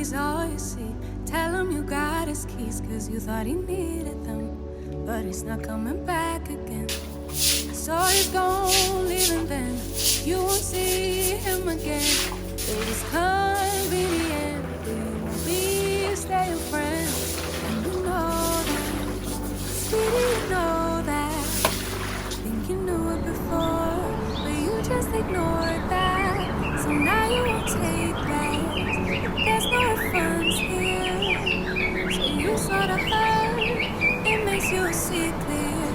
he's all you see. Tell him you got his keys, cause you thought he needed them. But he's not coming back again. So he's gone, leaving then. You won't see him again. It's convenient, but you won't be staying friends. And you know that, sweetie, you know that. Think you knew it before, but you just ignored that. So now you won't take that. There's no refunds here. So you sorta hurt. It makes you see clear.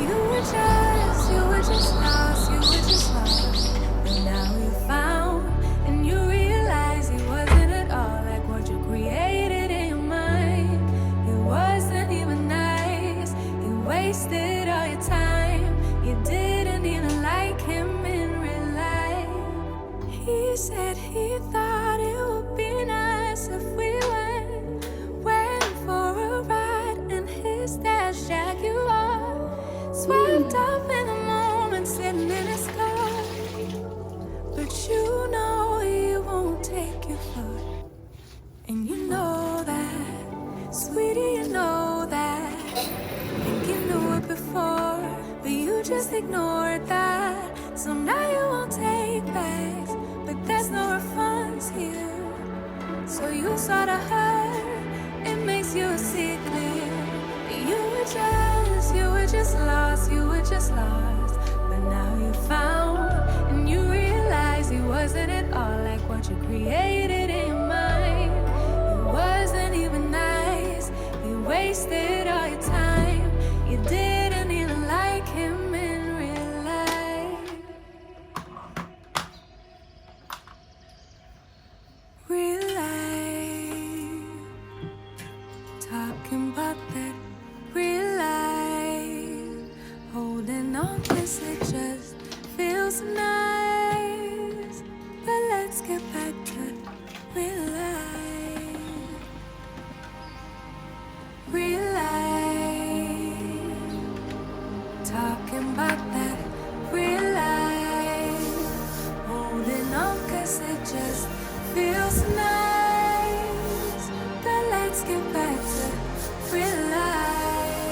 You were just lost, you were just lost. But now you found, and you realize he wasn't at all like what you created in your mind. He wasn't even nice, he wasted all your time. You didn't even like him in real life. He said he thought it would be nice if we went for a ride in his dash, jack you up, swept up in the moment, sitting in his car. But you know he won't take you far. And you know that, sweetie, you know that. Think you knew it before, but you just ignored that. So now you won't take backs, but there's no refunds here. So you sorta hurt, it makes you see clear. You were just lost, you were just lost. But now you found, and you realize he wasn't at all like what you created in your mind. He wasn't even nice, he wasted all your time. You didn't even like him in real life. Real life. Talking about that real life. Holding on, 'cause it just feels nice. But let's get back to real life. Real life. Talking about that real life. Holding on, 'cause it just feels nice. But let's get back to real life.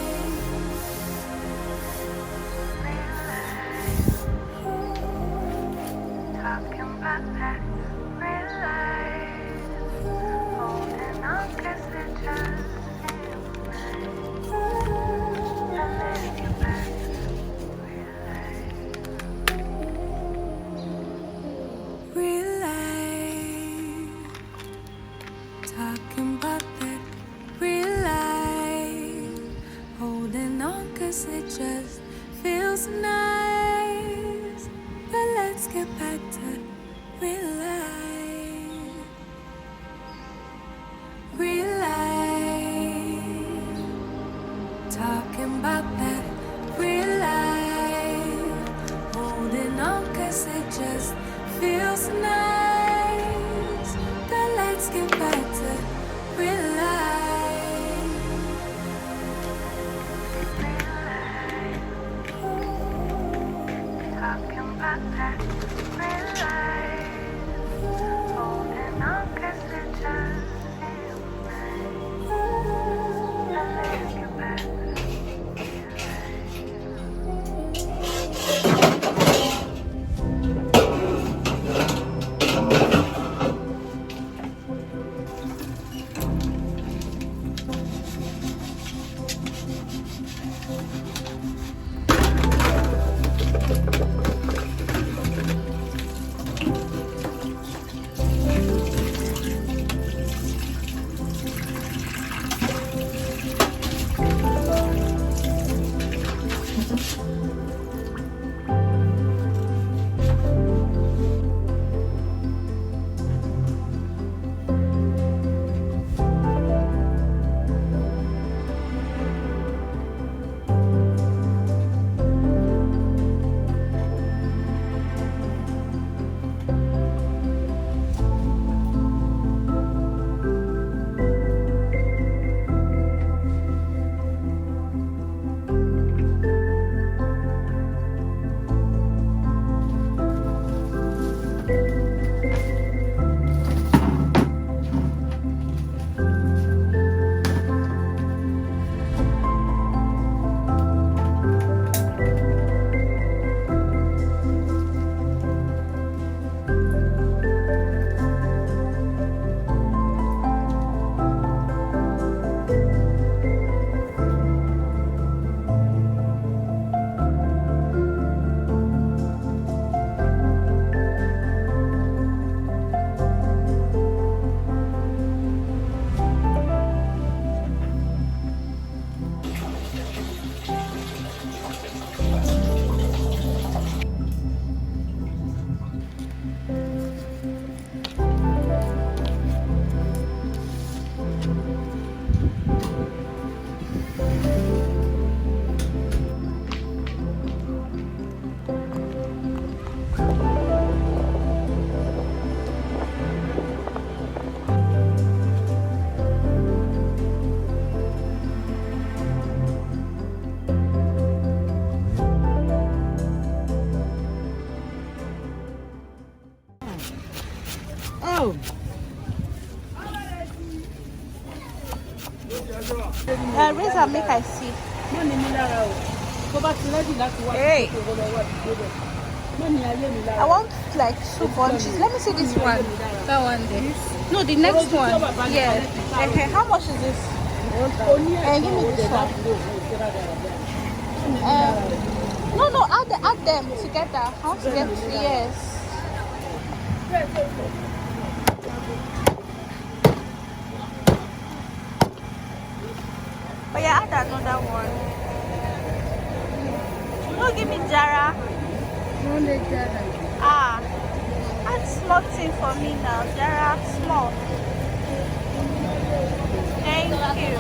Real life. Talking about that real life. Holding on, 'cause it just feels nice. But let's get back to real life. Real life. Talking about that real life. Holding on, 'cause it just feels nice. But let's get back to real life. Real life. Talking about that real life. Holding on, 'cause it just feels nice. But let's get back to real life. Real life. Talking about that real life. Holding on, 'cause it just feels nice. But let's get back to real life. Raise and make I see. Hey. I want like 2 bunches. Let me see this one. That one there. No, the next one. Yeah. Okay. How much is this? Give me this one. No, add them together. I want to get yes. But yeah, add another one. No, give me Jara. Add small thing for me now. Jara, small. Thank you.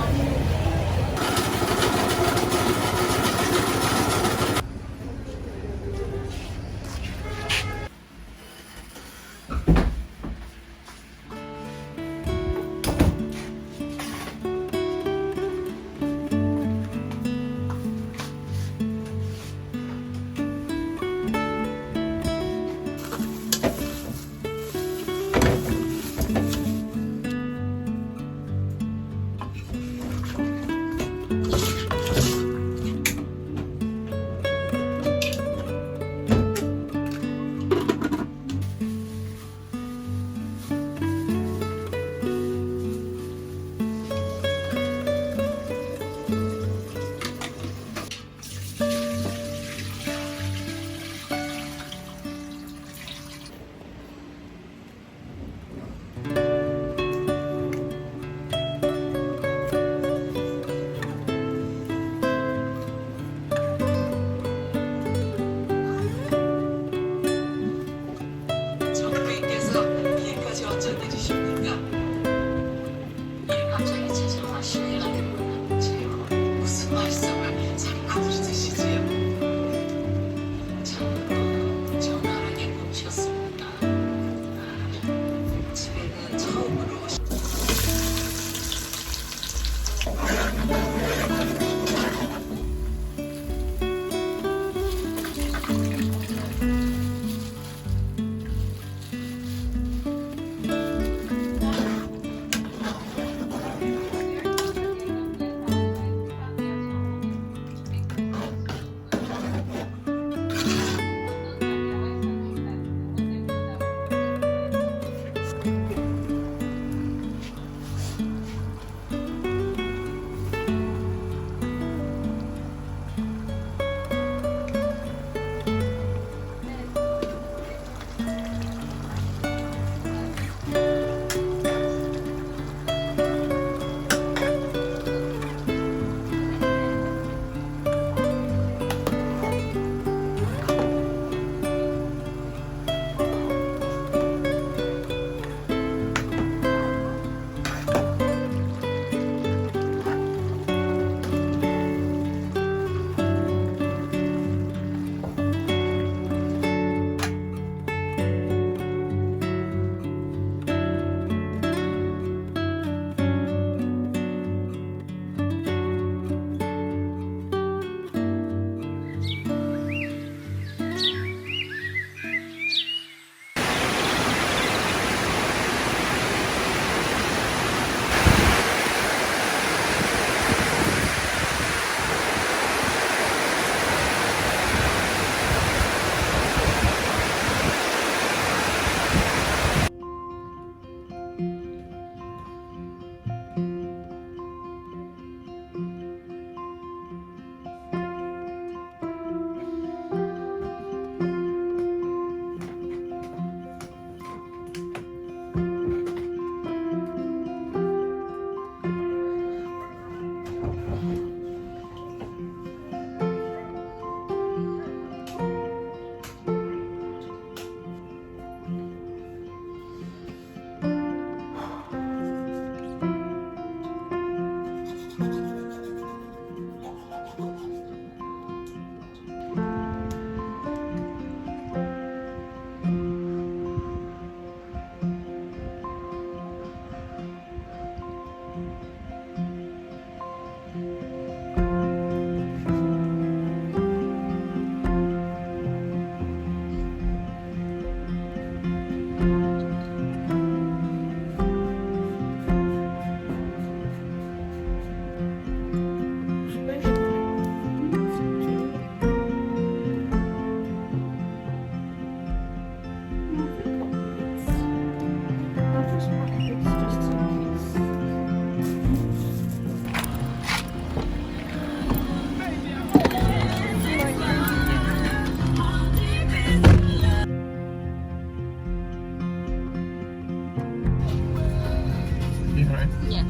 right? Yes.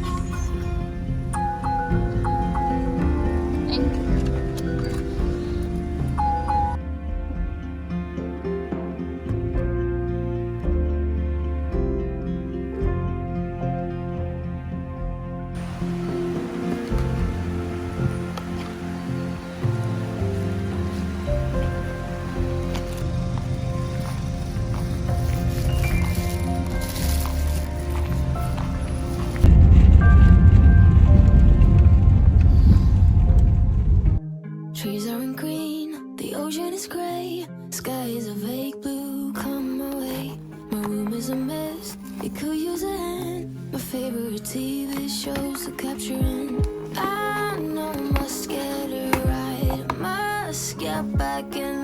Thank you. Trees aren't green, the ocean is gray, sky is a vague blue, come my way. My room is a mess, it could use a hand. My favorite TV shows to capture in. I know I must get it right, must get back in